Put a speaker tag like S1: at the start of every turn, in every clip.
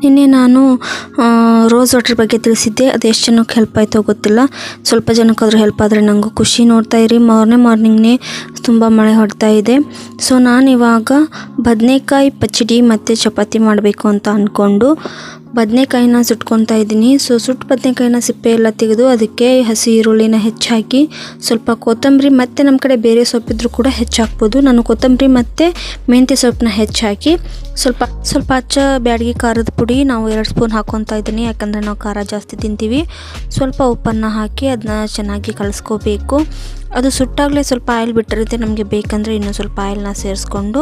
S1: ನಿನ್ನೆ ನಾನು rose water ಬಗ್ಗೆ ತಿಳಿಸಿದ್ದೆ. ಅದು ಎಷ್ಟು ಜನಕ್ಕೆ ಹೆಲ್ಪ್ ಆಯಿತೋ ಗೊತ್ತಿಲ್ಲ. ಸ್ವಲ್ಪ ಜನಕ್ಕಾದರೂ ಹೆಲ್ಪ್ ಆದರೆ ನನಗೂ ಖುಷಿ. ನೋಡ್ತಾ ಇರಿ, ಮಾರ್ನಿಂಗ್ನೇ ತುಂಬ ಮಳೆ ಹೊಡ್ತಾ ಇದೆ. ಸೊ ನಾನಿವಾಗ ಬದನೆಕಾಯಿ ಪಚ್ಚಡಿ ಮತ್ತು ಚಪಾತಿ ಮಾಡಬೇಕು ಅಂತ ಅಂದ್ಕೊಂಡು ಬದನೆಕಾಯಿನ ಸುಟ್ಕೊತಾ ಇದ್ದೀನಿ. ಸುಟ್ಟು ಬದನೆಕಾಯಿನ ಸಿಪ್ಪೆ ಎಲ್ಲ ತೆಗೆದು ಅದಕ್ಕೆ ಹಸಿ ಈರುಳ್ಳಿನ ಹೆಚ್ಚಾಕಿ ಸ್ವಲ್ಪ ಕೊತ್ತಂಬರಿ ಮತ್ತು ನಮ್ಮ ಕಡೆ ಬೇರೆ ಸೊಪ್ಪಿದ್ರೂ ಕೂಡ ಹೆಚ್ಚಾಕ್ಬೋದು. ನಾನು ಕೊತ್ತಂಬರಿ ಮತ್ತು ಮೆಂತ್ಯ ಸೊಪ್ಪನ್ನ ಹೆಚ್ಚಾಕಿ ಸ್ವಲ್ಪ ಅಚ್ಚ ಬ್ಯಾಡಗಿ ಖಾರದ ಪುಡಿ ನಾವು 2 ಸ್ಪೂನ್ ಹಾಕ್ಕೊತಾ ಇದ್ದೀನಿ, ಯಾಕಂದರೆ ನಾವು ಖಾರ ಜಾಸ್ತಿ ತಿಂತೀವಿ. ಸ್ವಲ್ಪ ಉಪ್ಪನ್ನು ಹಾಕಿ ಅದನ್ನ ಚೆನ್ನಾಗಿ ಕಲಿಸ್ಕೋಬೇಕು. ಅದು ಸುಟ್ಟಾಗಲೇ ಸ್ವಲ್ಪ ಆಯಿಲ್ ಬಿಟ್ಟಿರುತ್ತೆ. ನಮಗೆ ಬೇಕಂದರೆ ಇನ್ನೂ ಸ್ವಲ್ಪ ಆಯಿಲ್ನ ಸೇರಿಸ್ಕೊಂಡು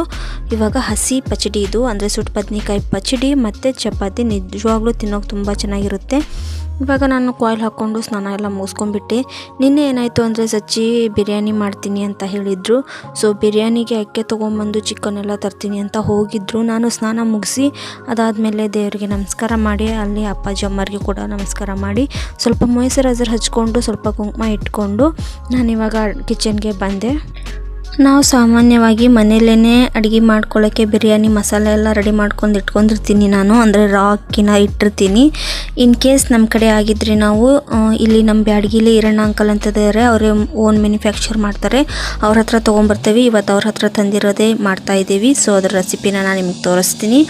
S1: ಇವಾಗ ಹಸಿ ಪಚ್ಚಡಿ ಇದು ಅಂದರೆ ಸುಟ್ಟು ಬದನೆಕಾಯಿ ಪಚ್ಚಡಿ ಮತ್ತು ಚಪಾತಿ ನಿಜವಾಗ್ಲೂ ತಿನ್ನೋಕೆ ತುಂಬ ಚೆನ್ನಾಗಿರುತ್ತೆ. ಇವಾಗ ನಾನು ಕಾಯಿಲ್ ಹಾಕ್ಕೊಂಡು ಸ್ನಾನ ಎಲ್ಲ ಮುಗಿಸ್ಕೊಂಡ್ಬಿಟ್ಟೆ. ನಿನ್ನೆ ಏನಾಯಿತು ಅಂದರೆ ಸಚ್ಚಿ ಬಿರಿಯಾನಿ ಮಾಡ್ತೀನಿ ಅಂತ ಹೇಳಿದರು. ಸೊ ಬಿರಿಯಾನಿಗೆ ಅಕ್ಕೆ ತೊಗೊಂಬಂದು ಚಿಕನ್ ಎಲ್ಲ ತರ್ತೀನಿ ಅಂತ ಹೋಗಿದ್ದರು. ನಾನು ಸ್ನಾನ ಮುಗಿಸಿ ಅದಾದಮೇಲೆ ದೇವರಿಗೆ ನಮಸ್ಕಾರ ಮಾಡಿ ಅಲ್ಲಿ ಅಪ್ಪಾಜಿ ಅಮ್ಮರಿಗೆ ಕೂಡ ನಮಸ್ಕಾರ ಮಾಡಿ ಸ್ವಲ್ಪ ಮಾಯಿಶ್ಚರೈಸರ್ ಹಚ್ಕೊಂಡು ಸ್ವಲ್ಪ ಕುಂಕುಮ ಇಟ್ಕೊಂಡು ನಾನಿವಾಗ ಕಿಚನ್ಗೆ ಬಂದೆ. ನಾವು ಸಾಮಾನ್ಯವಾಗಿ ಮನೆಯಲ್ಲೇ ಅಡುಗೆ ಮಾಡ್ಕೊಳ್ಳೋಕ್ಕೆ ಬಿರಿಯಾನಿ ಮಸಾಲೆ ಎಲ್ಲ ರೆಡಿ ಮಾಡ್ಕೊಂಡು ಇಟ್ಕೊಂಡಿರ್ತೀನಿ ನಾನು, ಅಂದರೆ ರಾ ಅಕ್ಕಿನ ಇಟ್ಟಿರ್ತೀನಿ. ಇನ್ ಕೇಸ್ ನಮ್ಮ ಕಡೆ ಆಗಿದ್ದರೆ ನಾವು ಇಲ್ಲಿ ನಮ್ಮ ಬ್ಯಾಡಗಿಲಿ ಈರಣ್ಣ ಅಂಕಲ್ ಅಂತಂದರೆ ಅವರೇ ಓನ್ ಮ್ಯಾನುಫ್ಯಾಕ್ಚರ್ ಮಾಡ್ತಾರೆ, ಅವ್ರ ಹತ್ರ ತೊಗೊಂಬರ್ತೇವೆ. ಇವತ್ತು ಅವ್ರ ಹತ್ರ ತಂದಿರೋದೇ ಮಾಡ್ತಾಯಿದ್ದೀವಿ. ಸೊ ಅದರ ರೆಸಿಪಿನ ನಾನು ನಿಮಗೆ ತೋರಿಸ್ತೀನಿ.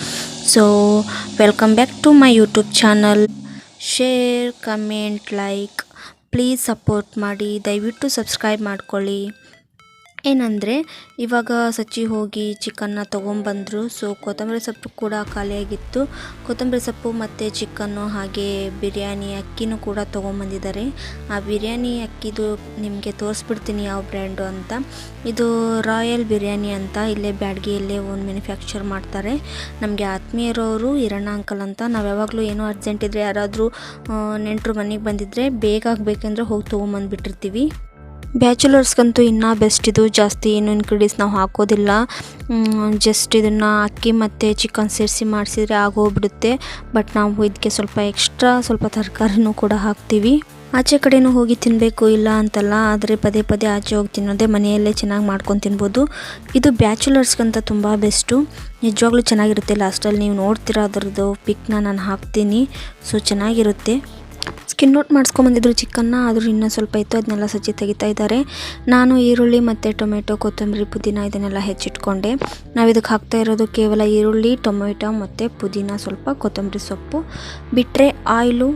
S1: So welcome back to my YouTube channel. Share, comment, like please support ಮಾಡಿ, ದಯವಿಟ್ಟು ಸಬ್ಸ್ಕ್ರೈಬ್ ಮಾಡ್ಕೊಳ್ಳಿ. ಏನಂದರೆ ಇವಾಗ ಸಚ್ಚಿ ಹೋಗಿ ಚಿಕನ್ನ ತೊಗೊಂಬಂದರು. ಸೊ ಕೊತ್ತಂಬರಿ ಸೊಪ್ಪು ಕೂಡ ಖಾಲಿಯಾಗಿತ್ತು. ಕೊತ್ತಂಬರಿ ಸೊಪ್ಪು ಮತ್ತು ಚಿಕನ್ನು ಹಾಗೆ ಬಿರಿಯಾನಿ ಅಕ್ಕಿನೂ ಕೂಡ ತೊಗೊಂಬಂದಿದ್ದಾರೆ. ಆ ಬಿರಿಯಾನಿ ಅಕ್ಕಿದು ನಿಮಗೆ ತೋರಿಸ್ಬಿಡ್ತೀನಿ ಯಾವ ಬ್ರ್ಯಾಂಡು ಅಂತ. ಇದು ರಾಯಲ್ ಬಿರಿಯಾನಿ ಅಂತ ಇಲ್ಲೇ ಬ್ಯಾಡಗಿಯಲ್ಲೇ ಓನ್ ಮ್ಯಾನುಫ್ಯಾಕ್ಚರ್ ಮಾಡ್ತಾರೆ. ನಮಗೆ ಆತ್ಮೀಯರವರು ಈರಣ್ಣ ಅಂಕಲ್ ಅಂತ. ನಾವು ಯಾವಾಗಲೂ ಏನೋ ಅರ್ಜೆಂಟ್ ಇದ್ದರೆ ಯಾರಾದರೂ ನೆಂಟರು ಮನೆಗೆ ಬಂದಿದ್ದರೆ ಬೇಗ ಆಗಬೇಕಂದ್ರೆ ಹೋಗಿ ತೊಗೊಂಬಂದುಬಿಟ್ಟಿರ್ತೀವಿ. ಬ್ಯಾಚುಲರ್ಸ್ಗಂತೂ ಇನ್ನೂ ಬೆಸ್ಟ್ ಇದು. ಜಾಸ್ತಿ ಏನು ಇನ್ಗ್ರೀಡಿಯೆಂಟ್ಸ್ ನಾವು ಹಾಕೋದಿಲ್ಲ. ಜಸ್ಟ್ ಇದನ್ನು ಅಕ್ಕಿ ಮತ್ತು ಚಿಕನ್ ಸೇರಿಸಿ ಮಾಡಿಸಿದ್ರೆ ಆಗೋಗ್ಬಿಡುತ್ತೆ. ಬಟ್ ನಾವು ಇದಕ್ಕೆ ಸ್ವಲ್ಪ ಎಕ್ಸ್ಟ್ರಾ ಸ್ವಲ್ಪ ತರಕಾರಿನೂ ಕೂಡ ಹಾಕ್ತೀವಿ. ಆಚೆ ಕಡೆನೂ ಹೋಗಿ ತಿನ್ನಬೇಕು ಇಲ್ಲ ಅಂತಲ್ಲ, ಆದರೆ ಪದೇ ಪದೇ ಆಚೆ ಹೋಗಿ ತಿನ್ನೋದೇ ಮನೆಯಲ್ಲೇ ಚೆನ್ನಾಗಿ ಮಾಡ್ಕೊಂಡು ತಿನ್ಬೋದು. ಇದು ಬ್ಯಾಚುಲರ್ಸ್ಗಂತ ತುಂಬ ಬೆಸ್ಟು. ನಿಜವಾಗ್ಲೂ ಚೆನ್ನಾಗಿರುತ್ತೆ. ಲಾಸ್ಟಲ್ಲಿ ನೀವು ನೋಡ್ತೀರಾ ಅದರದ್ದು ಪಿಕ್ನ ನಾನು ಹಾಕ್ತೀನಿ. ಸೊ ಚೆನ್ನಾಗಿರುತ್ತೆ. ಸ್ಕಿನ್ ಔಟ್ ಮಾಡಿಸ್ಕೊಂಬಂದಿದ್ರು ಚಿಕನ್ನ, ಆದರೂ ಇನ್ನೂ ಸ್ವಲ್ಪ ಇತ್ತು, ಅದನ್ನೆಲ್ಲ ಸಜ್ಜಿ ತೆಗಿತಾ ಇದ್ದಾರೆ. ನಾನು ಈರುಳ್ಳಿ ಮತ್ತು ಟೊಮೆಟೊ, ಕೊತ್ತಂಬರಿ, ಪುದೀನ ಇದನ್ನೆಲ್ಲ ಹೆಚ್ಚಿಟ್ಕೊಂಡೆ. ನಾವು ಇದಕ್ಕೆ ಹಾಕ್ತಾ ಇರೋದು ಕೇವಲ ಈರುಳ್ಳಿ, ಟೊಮೆಟೊ ಮತ್ತು ಪುದೀನ, ಸ್ವಲ್ಪ ಕೊತ್ತಂಬರಿ ಸೊಪ್ಪು ಬಿಟ್ಟರೆ ಆಯಿಲು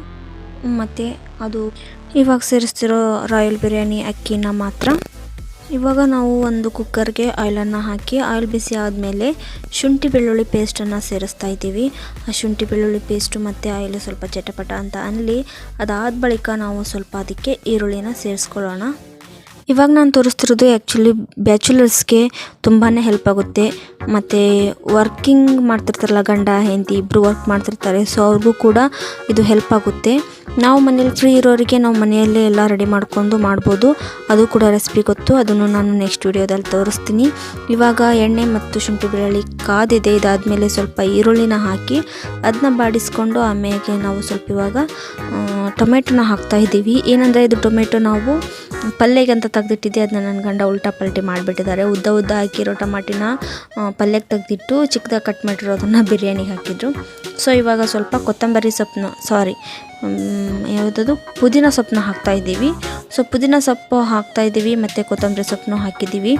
S1: ಮತ್ತು ಅದು ಇವಾಗ ಸೇರಿಸ್ತಿರೋ ರಾಯಲ್ ಬಿರಿಯಾನಿ ಅಕ್ಕಿನ ಮಾತ್ರ. ಇವಾಗ ನಾವು ಒಂದು ಕುಕ್ಕರ್ಗೆ ಆಯಿಲನ್ನು ಹಾಕಿ ಆಯಿಲ್ ಬಿಸಿ ಆದಮೇಲೆ ಶುಂಠಿ ಬೆಳ್ಳುಳ್ಳಿ ಪೇಸ್ಟನ್ನು ಸೇರಿಸ್ತಾ ಇದ್ದೀವಿ. ಆ ಶುಂಠಿ ಬೆಳ್ಳುಳ್ಳಿ ಪೇಸ್ಟು ಮತ್ತು ಆಯಿಲು ಸ್ವಲ್ಪ ಚಟಪಟ ಅಂತ ಅನ್ನಲಿ. ಅದಾದ ಬಳಿಕ ನಾವು ಸ್ವಲ್ಪ ಅದಕ್ಕೆ ಈರುಳ್ಳಿನ ಸೇರಿಸ್ಕೊಳ್ಳೋಣ. ಇವಾಗ ನಾನು ತೋರಿಸ್ತಿರೋದು ಆ್ಯಕ್ಚುಲಿ ಬ್ಯಾಚುಲರ್ಸ್ಗೆ ತುಂಬಾ ಹೆಲ್ಪ್ ಆಗುತ್ತೆ. ಮತ್ತು ವರ್ಕಿಂಗ್ ಮಾಡ್ತಿರ್ತಾರಲ್ಲ, ಗಂಡ ಹೆಂಡತಿ ಇಬ್ಬರು ವರ್ಕ್ ಮಾಡ್ತಿರ್ತಾರೆ. ಸೊ ಅವ್ರಿಗೂ ಕೂಡ ಇದು ಹೆಲ್ಪ್ ಆಗುತ್ತೆ. ನಾವು ಮನೇಲಿ ಫ್ರೀ ಇರೋರಿಗೆ ನಾವು ಮನೆಯಲ್ಲೇ ಎಲ್ಲ ರೆಡಿ ಮಾಡ್ಕೊಂಡು ಮಾಡ್ಬೋದು. ಅದು ಕೂಡ ರೆಸಿಪಿ ಗೊತ್ತು, ಅದನ್ನು ನಾನು ನೆಕ್ಸ್ಟ್ ವಿಡಿಯೋದಲ್ಲಿ ತೋರಿಸ್ತೀನಿ. ಇವಾಗ ಎಣ್ಣೆ ಮತ್ತು ಶುಂಠಿ ಬೆಳ್ಳುಳ್ಳಿ ಕಾದಿದೆ. ಇದಾದಮೇಲೆ ಸ್ವಲ್ಪ ಈರುಳ್ಳಿನ ಹಾಕಿ ಅದನ್ನ ಬಾಡಿಸ್ಕೊಂಡು ಆಮೇಲೆ ನಾವು ಸ್ವಲ್ಪ ಇವಾಗ ಟೊಮೆಟೊನ ಹಾಕ್ತಾಯಿದ್ದೀವಿ. ಏನಂದರೆ ಇದು ಟೊಮೆಟೊ ನಾವು ಪಲ್ಯಗೆ ಅಂತ ತೆಗೆದಿಟ್ಟಿದ್ದೆ, ಅದನ್ನ ನನ್ನ ಗಂಡ ಉಲ್ಟಾ ಪಲ್ಟಿ ಮಾಡಿಬಿಟ್ಟಿದ್ದಾರೆ. ಉದ್ದ ಹಾಕಿರೋ ಟಮಾಟಿನ ಪಲ್ಯಕ್ಕೆ ತೆಗೆದಿಟ್ಟು ಚಿಕ್ಕದಾಗಿ ಕಟ್ ಮಾಡಿರೋದನ್ನು ಬಿರಿಯಾನಿಗೆ ಹಾಕಿದ್ರು. ಸೊ ಇವಾಗ ಸ್ವಲ್ಪ ಕೊತ್ತಂಬರಿ ಸೊಪ್ಪನ್ನ ಪುದೀನ ಸೊಪ್ಪನ್ನ ಹಾಕ್ತಾಯಿದ್ದೀವಿ. ಸೊ ಪುದೀನ ಸೊಪ್ಪು ಹಾಕ್ತಾಯಿದ್ದೀವಿ ಮತ್ತು ಕೊತ್ತಂಬರಿ ಸೊಪ್ಪನ್ನು ಹಾಕಿದ್ದೀವಿ.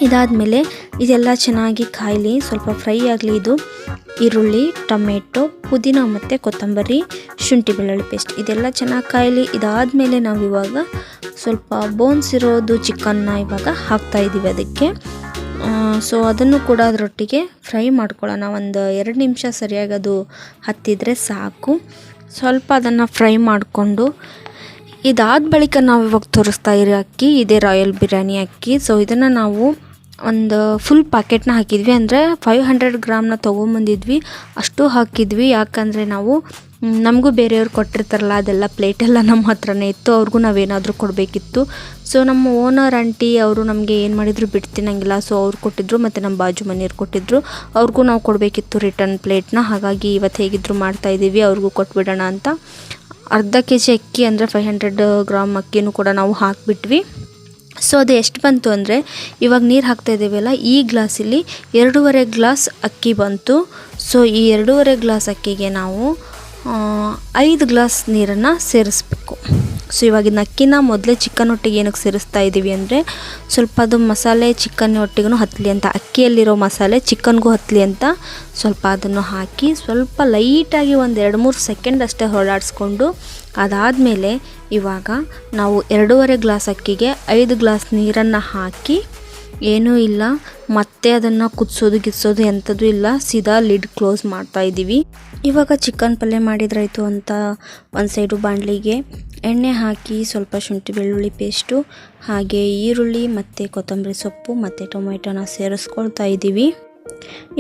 S1: ಇದಾದಮೇಲೆ ಇದೆಲ್ಲ ಚೆನ್ನಾಗಿ ಕಾಯಲಿ, ಸ್ವಲ್ಪ ಫ್ರೈ ಆಗಲಿ. ಇದು ಈರುಳ್ಳಿ, ಟೊಮೆಟೊ, ಪುದೀನ ಮತ್ತು ಕೊತ್ತಂಬರಿ, ಶುಂಠಿ ಬೆಳ್ಳುಳ್ಳಿ ಪೇಸ್ಟ್ ಇದೆಲ್ಲ ಚೆನ್ನಾಗಿ ಕಾಯಲಿ. ಇದಾದಮೇಲೆ ನಾವು ಇವಾಗ ಸ್ವಲ್ಪ ಬೋನ್ಸ್ ಇರೋದು ಚಿಕನ್ನ ಇವಾಗ ಹಾಕ್ತಾಯಿದ್ದೀವಿ ಅದಕ್ಕೆ. ಸೊ ಅದನ್ನು ಕೂಡ ಅದರೊಟ್ಟಿಗೆ ಫ್ರೈ ಮಾಡ್ಕೊಳ್ಳೋಣ. ಒಂದು 2 ನಿಮಿಷ ಸರಿಯಾಗಿ ಅದು ಹತ್ತಿದರೆ ಸಾಕು. ಸ್ವಲ್ಪ ಅದನ್ನು ಫ್ರೈ ಮಾಡಿಕೊಂಡು ಇದಾದ ಬಳಿಕ ನಾವು ಇವಾಗ ತೋರಿಸ್ತಾ ಇರೋ ಅಕ್ಕಿ ಇದೇ ರಾಯಲ್ ಬಿರಿಯಾನಿ ಅಕ್ಕಿ. ಸೊ ಇದನ್ನು ನಾವು ಒಂದು ಫುಲ್ ಪ್ಯಾಕೆಟ್ನ ಹಾಕಿದ್ವಿ, ಅಂದರೆ 500 ಗ್ರಾಮ್ನ ತೊಗೊಂಬಂದಿದ್ವಿ. ಅಷ್ಟು ಹಾಕಿದ್ವಿ, ಯಾಕಂದರೆ ನಾವು ನಮಗೂ ಬೇರೆಯವ್ರು ಕೊಟ್ಟಿರ್ತಾರಲ್ಲ ಅದೆಲ್ಲ ಪ್ಲೇಟೆಲ್ಲ ನಮ್ಮ ಹತ್ರನೇ ಇತ್ತು, ಅವ್ರಿಗೂ ನಾವೇನಾದರೂ ಕೊಡಬೇಕಿತ್ತು. ಸೊ ನಮ್ಮ ಓನರ್ ಆಂಟಿ ಅವರು ನಮಗೆ ಏನು ಮಾಡಿದ್ರು ಬಿಡ್ತಿನಂಗಿಲ್ಲ. ಸೊ ಅವ್ರು ಕೊಟ್ಟಿದ್ರು ಮತ್ತು ನಮ್ಮ ಬಾಜು ಮನೆಯವ್ರು ಕೊಟ್ಟಿದ್ರು, ಅವ್ರಿಗೂ ನಾವು ಕೊಡಬೇಕಿತ್ತು ರಿಟರ್ನ್ ಪ್ಲೇಟ್ನ. ಹಾಗಾಗಿ ಇವತ್ತು ಹೇಗಿದ್ರು ಮಾಡ್ತಾಯಿದ್ದೀವಿ, ಅವ್ರಿಗೂ ಕೊಟ್ಬಿಡೋಣ ಅಂತ. ಅರ್ಧ kg ಅಕ್ಕಿ ಅಂದರೆ 500 ಗ್ರಾಮ್ ಅಕ್ಕಿನೂ ಕೂಡ ನಾವು ಹಾಕಿಬಿಟ್ವಿ. ಸೊ ಅದು ಎಷ್ಟು ಬಂತು ಅಂದರೆ ಇವಾಗ ನೀರು ಹಾಕ್ತಾ ಇದ್ದೀವಲ್ಲ ಈ ಗ್ಲಾಸಲ್ಲಿ 2.5 ಗ್ಲಾಸ್ ಅಕ್ಕಿ ಬಂತು. ಸೊ ಈ 2.5 ಗ್ಲಾಸ್ ಅಕ್ಕಿಗೆ ನಾವು 5 ಗ್ಲಾಸ್ ನೀರನ್ನು ಸೇರಿಸ್ಬೇಕು. ಸೊ ಇವಾಗ ಅಕ್ಕಿನ ಮೊದಲೇ ಚಿಕನ್ ಒಟ್ಟಿಗೆ ಏನಕ್ಕೆ ಸೇರಿಸ್ತಾ ಇದ್ದೀವಿ ಅಂದರೆ ಸ್ವಲ್ಪ ಅದು ಮಸಾಲೆ ಚಿಕನ್ ಒಟ್ಟಿಗೂ ಹತ್ತಲಿ ಅಂತ, ಅಕ್ಕಿಯಲ್ಲಿರೋ ಮಸಾಲೆ ಚಿಕನ್ಗೂ ಹತ್ತಲಿ ಅಂತ ಸ್ವಲ್ಪ ಅದನ್ನು ಹಾಕಿ ಸ್ವಲ್ಪ ಲೈಟಾಗಿ ಒಂದು 2-3 ಸೆಕೆಂಡ್ ಅಷ್ಟೇ ಹೊರಡಾಡಿಸ್ಕೊಂಡು ಅದಾದಮೇಲೆ ಇವಾಗ ನಾವು 2.5 ಗ್ಲಾಸ್ ಅಕ್ಕಿಗೆ 5 ಗ್ಲಾಸ್ ನೀರನ್ನು ಹಾಕಿ ಏನೂ ಇಲ್ಲ ಮತ್ತೆ ಅದನ್ನು ಕುದಿಸೋದು ಎಂಥದ್ದು ಇಲ್ಲ, ಸೀದಾ ಲಿಡ್ ಕ್ಲೋಸ್ ಮಾಡ್ತಾ ಇದ್ದೀವಿ. ಇವಾಗ ಚಿಕನ್ ಪಲ್ಯ ಮಾಡಿದ್ರಾಯ್ತು ಅಂತ ಒಂದು ಸೈಡು ಬಾಣಲಿಗೆ ಎಣ್ಣೆ ಹಾಕಿ ಸ್ವಲ್ಪ ಶುಂಠಿ ಬೆಳ್ಳುಳ್ಳಿ ಪೇಸ್ಟು ಹಾಗೆ ಈರುಳ್ಳಿ ಮತ್ತು ಕೊತ್ತಂಬರಿ ಸೊಪ್ಪು ಮತ್ತು ಟೊಮೆಟೊನ ಸೇರಿಸ್ಕೊಳ್ತಾ ಇದ್ದೀವಿ.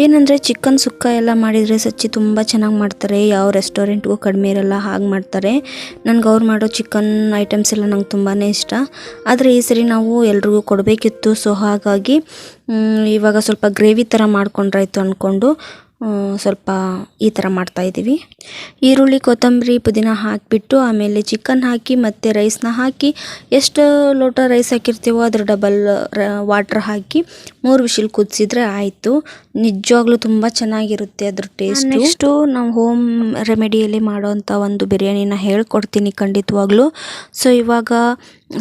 S1: ಏನಂದರೆ ಚಿಕನ್ ಸುಕ್ಕ ಎಲ್ಲ ಮಾಡಿದರೆ ಸಚ್ಚಿ ತುಂಬ ಚೆನ್ನಾಗಿ ಮಾಡ್ತಾರೆ, ಯಾವ ರೆಸ್ಟೋರೆಂಟ್ಗೂ ಕಡಿಮೆ ಇರಲ್ಲ ಹಾಗೆ ಮಾಡ್ತಾರೆ. ನನಗೆ ಅವ್ರು ಮಾಡೋ ಚಿಕನ್ ಐಟಮ್ಸ್ ಎಲ್ಲ ನಂಗೆ ತುಂಬಾ ಇಷ್ಟ. ಆದರೆ ಈ ಸರಿ ನಾವು ಎಲ್ರಿಗೂ ಕೊಡಬೇಕಿತ್ತು. ಸೊ ಹಾಗಾಗಿ ಇವಾಗ ಸ್ವಲ್ಪ ಗ್ರೇವಿ ಥರ ಮಾಡ್ಕೊಂಡ್ರಾಯ್ತು ಅಂದ್ಕೊಂಡು ಸ್ವಲ್ಪ ಈ ಥರ ಮಾಡ್ತಾಯಿದ್ದೀವಿ. ಈರುಳ್ಳಿ ಕೊತ್ತಂಬರಿ ಪುದೀನ ಹಾಕಿಬಿಟ್ಟು ಆಮೇಲೆ ಚಿಕನ್ ಹಾಕಿ ಮತ್ತು ರೈಸ್ನ ಹಾಕಿ ಎಷ್ಟು ಲೋಟ ರೈಸ್ ಹಾಕಿರ್ತೀವೋ ಅದ್ರ ಡಬಲ್ ವಾಟ್ರ್ ಹಾಕಿ 3 ವಿಷಿಲ್ ಕುದಿಸಿದ್ರೆ ಆಯಿತು. ನಿಜವಾಗ್ಲೂ ತುಂಬ ಚೆನ್ನಾಗಿರುತ್ತೆ ಅದ್ರ ಟೇಸ್ಟ್. ನೆಕ್ಸ್ಟು ನಾವು ಹೋಮ್ ರೆಮಿಡಿಯಲ್ಲಿ ಮಾಡೋವಂಥ ಒಂದು ಬಿರಿಯಾನಿನ ಹೇಳ್ಕೊಡ್ತೀನಿ ಖಂಡಿತವಾಗ್ಲೂ. ಸೊ ಇವಾಗ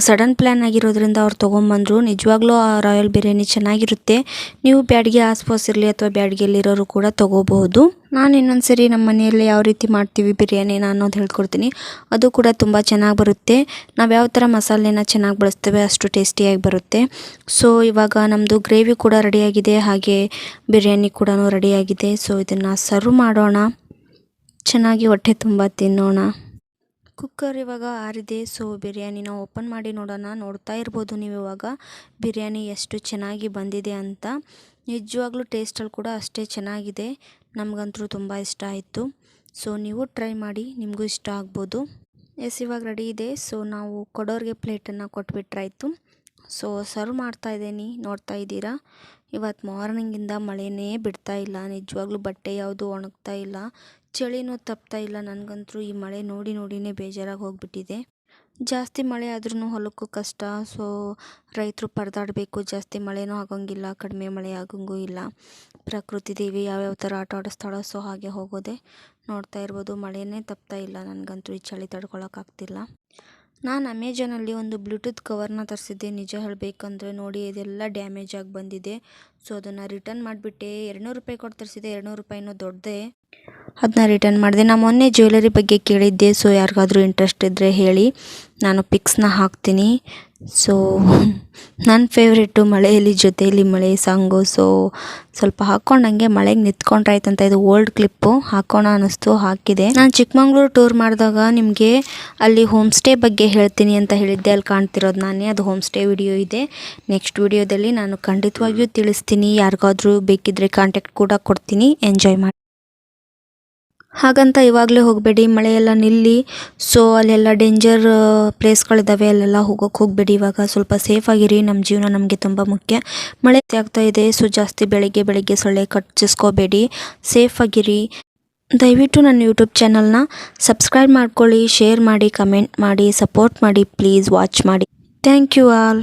S1: ಸಡನ್ ಪ್ಲ್ಯಾನ್ ಆಗಿರೋದ್ರಿಂದ ಅವ್ರು ತೊಗೊಂಬಂದರು. ನಿಜವಾಗ್ಲೂ ಆ ರಾಯಲ್ ಬಿರಿಯಾನಿ ಚೆನ್ನಾಗಿರುತ್ತೆ. ನೀವು ಬ್ಯಾಡ್ಗೆ ಆಸ್ಪಾಸ್ ಇರಲಿ ಅಥವಾ ಬ್ಯಾಡ್ಗೆಯಲ್ಲಿರೋರು ಕೂಡ ತೊಗೋಬಹುದು. ನಾನು ಇನ್ನೊಂದು ಸರಿ ನಮ್ಮ ಮನೆಯಲ್ಲಿ ಯಾವ ರೀತಿ ಮಾಡ್ತೀವಿ ಬಿರಿಯಾನಿನ ಅನ್ನೋದು ಹೇಳ್ಕೊಡ್ತೀನಿ. ಅದು ಕೂಡ ತುಂಬ ಚೆನ್ನಾಗಿ ಬರುತ್ತೆ. ನಾವು ಯಾವ ಥರ ಮಸಾಲೆನ ಚೆನ್ನಾಗಿ ಬಳಸ್ತೇವೆ ಅಷ್ಟು ಟೇಸ್ಟಿಯಾಗಿ ಬರುತ್ತೆ. ಸೊ ಇವಾಗ ನಮ್ಮದು ಗ್ರೇವಿ ಕೂಡ ರೆಡಿಯಾಗಿದೆ, ಹಾಗೆ ಬಿರಿಯಾನಿ ಕೂಡ ರೆಡಿಯಾಗಿದೆ. ಸೊ ಇದನ್ನು ಸರ್ವ್ ಮಾಡೋಣ, ಚೆನ್ನಾಗಿ ಹೊಟ್ಟೆ ತುಂಬ ತಿನ್ನೋಣ. ಕುಕ್ಕರ್ ಇವಾಗ ಆರಿದೆ. ಸೊ ಬಿರಿಯಾನಿನ ಓಪನ್ ಮಾಡಿ ನೋಡೋಣ. ನೋಡ್ತಾ ಇರ್ಬೋದು ನೀವು ಇವಾಗ ಬಿರಿಯಾನಿ ಎಷ್ಟು ಚೆನ್ನಾಗಿ ಬಂದಿದೆ ಅಂತ. ನಿಜವಾಗ್ಲೂ ಟೇಸ್ಟಲ್ಲಿ ಕೂಡ ಅಷ್ಟೇ ಚೆನ್ನಾಗಿದೆ. ನಮಗಂತೂ ತುಂಬ ಇಷ್ಟ ಆಯಿತು. ಸೊ ನೀವು ಟ್ರೈ ಮಾಡಿ, ನಿಮಗೂ ಇಷ್ಟ ಆಗ್ಬೋದು. ಎಸ್ ಇವಾಗ ರೆಡಿ ಇದೆ. ಸೊ ನಾವು ಕೊಡೋರಿಗೆ ಪ್ಲೇಟನ್ನು ಕೊಟ್ಬಿಟ್ರಾಯ್ತು. ಸೊ ಸರ್ವ್ ಮಾಡ್ತಾ ಇದ್ದೀನಿ, ನೋಡ್ತಾ ಇದ್ದೀರಾ. ಇವತ್ತು ಮಾರ್ನಿಂಗಿಂದ ಮಳೆನೇ ಬಿಡ್ತಾ ಇಲ್ಲ. ನಿಜವಾಗ್ಲೂ ಬಟ್ಟೆ ಯಾವುದು ಒಣಗ್ತಾ ಇಲ್ಲ, ಚಳಿನೂ ತಪ್ತಾ ಇಲ್ಲ. ನನಗಂತೂ ಈ ಮಳೆ ನೋಡಿನೇ ಬೇಜಾರಾಗಿ ಹೋಗಿಬಿಟ್ಟಿದೆ. ಜಾಸ್ತಿ ಮಳೆ ಆದ್ರೂ ಹೊಲಕ್ಕೂ ಕಷ್ಟ. ಸೊ ರೈತರು ಪರದಾಡಬೇಕು. ಜಾಸ್ತಿ ಮಳೆನೂ ಆಗೋಂಗಿಲ್ಲ, ಕಡಿಮೆ ಮಳೆ ಆಗೋಂಗೂ ಇಲ್ಲ. ಪ್ರಕೃತಿ ದೇವಿ ಯಾವ್ಯಾವ ಥರ ಆಟ ಆಡಿಸ್ತಾಳೋ ಸೊ ಹಾಗೆ ಹೋಗೋದೆ. ನೋಡ್ತಾ ಇರ್ಬೋದು ಮಳೆನೇ ತಪ್ತಾ ಇಲ್ಲ. ನನಗಂತೂ ಈ ಚಳಿ ತಡ್ಕೊಳಕ್ಕಾಗ್ತಿಲ್ಲ. ನಾನು ಅಮೆಜಾನಲ್ಲಿ ಒಂದು ಬ್ಲೂಟೂತ್ ಕವರ್ನ ತರಿಸಿದ್ದೆ. ನಿಜ ಹೇಳಬೇಕಂದ್ರೆ ನೋಡಿ ಇದೆಲ್ಲ ಡ್ಯಾಮೇಜ್ ಆಗಿ ಬಂದಿದೆ. ಸೊ ಅದನ್ನು ರಿಟರ್ನ್ ಮಾಡಿಬಿಟ್ಟೆ. 200 ರೂಪಾಯಿ ಕೊಟ್ಟು ತರಿಸಿದೆ. 200 ರೂಪಾಯಿನೂ ದೊಡ್ಡದೇ, ಅದನ್ನ ರಿಟರ್ನ್ ಮಾಡಿದೆ. ನಾನು ಮೊನ್ನೆ ಜ್ಯುವೆಲರಿ ಬಗ್ಗೆ ಕೇಳಿದ್ದೆ. ಸೊ ಯಾರಿಗಾದ್ರೂ ಇಂಟ್ರೆಸ್ಟ್ ಇದ್ದರೆ ಹೇಳಿ, ನಾನು ಪಿಕ್ಸ್ನ ಹಾಕ್ತೀನಿ. ಸೊ ನನ್ನ ಫೇವ್ರೇಟು ಮಳೆಯಲ್ಲಿ ಜೊತೆಯಲ್ಲಿ ಮಳೆ ಸಾಂಗು. ಸೊ ಸ್ವಲ್ಪ ಹಾಕ್ಕೊಂಡಂಗೆ ಮಳೆಗೆ ನಿಂತ್ಕೊಂಡ್ರಾಯ್ತಂತ. ಇದು ಓಲ್ಡ್ ಕ್ಲಿಪ್ಪು, ಹಾಕೋಣ ಅನ್ನಿಸ್ತು, ಹಾಕಿದೆ. ನಾನು ಚಿಕ್ಕಮಂಗ್ಳೂರು ಟೂರ್ ಮಾಡಿದಾಗ ನಿಮಗೆ ಅಲ್ಲಿ ಹೋಮ್ ಸ್ಟೇ ಬಗ್ಗೆ ಹೇಳ್ತೀನಿ ಅಂತ ಹೇಳಿದ್ದೆ. ಅಲ್ಲಿ ಕಾಣ್ತಿರೋದು ನಾನೇ, ಅದು ಹೋಮ್ ಸ್ಟೇ ವಿಡಿಯೋ ಇದೆ. ನೆಕ್ಸ್ಟ್ ವಿಡಿಯೋದಲ್ಲಿ ನಾನು ಖಂಡಿತವಾಗಿಯೂ ತಿಳಿಸ್ತೀನಿ. ಯಾರಿಗಾದ್ರೂ ಬೇಕಿದ್ದರೆ ಕಾಂಟ್ಯಾಕ್ಟ್ ಕೂಡ ಕೊಡ್ತೀನಿ. ಎಂಜಾಯ್ ಮಾಡಿ. ಹಾಗಂತ ಇವಾಗಲೇ ಹೋಗಬೇಡಿ, ಮಳೆಯೆಲ್ಲ ನಿಲ್ಲಿ. ಸೊ ಅಲ್ಲೆಲ್ಲ ಡೇಂಜರ್ ಪ್ಲೇಸ್ಗಳಿದ್ದಾವೆ, ಅಲ್ಲೆಲ್ಲ ಹೋಗಬೇಡಿ. ಇವಾಗ ಸ್ವಲ್ಪ ಸೇಫಾಗಿರಿ. ನಮ್ಮ ಜೀವನ ನಮಗೆ ತುಂಬ ಮುಖ್ಯ. ಮಳೆ ಆಗ್ತಾ ಇದೆ. ಸೊ ಜಾಸ್ತಿ ಬೆಳಿಗ್ಗೆ ಸೊಳ್ಳೆ ಕಚ್ಚಿಸ್ಕೋಬೇಡಿ, ಸೇಫಾಗಿರಿ. ದಯವಿಟ್ಟು ನನ್ನ ಯೂಟ್ಯೂಬ್ ಚಾನಲ್ನ ಸಬ್ಸ್ಕ್ರೈಬ್ ಮಾಡ್ಕೊಳ್ಳಿ, ಶೇರ್ ಮಾಡಿ, ಕಮೆಂಟ್ ಮಾಡಿ, ಸಪೋರ್ಟ್ ಮಾಡಿ, ಪ್ಲೀಸ್ ವಾಚ್ ಮಾಡಿ. Thank you all.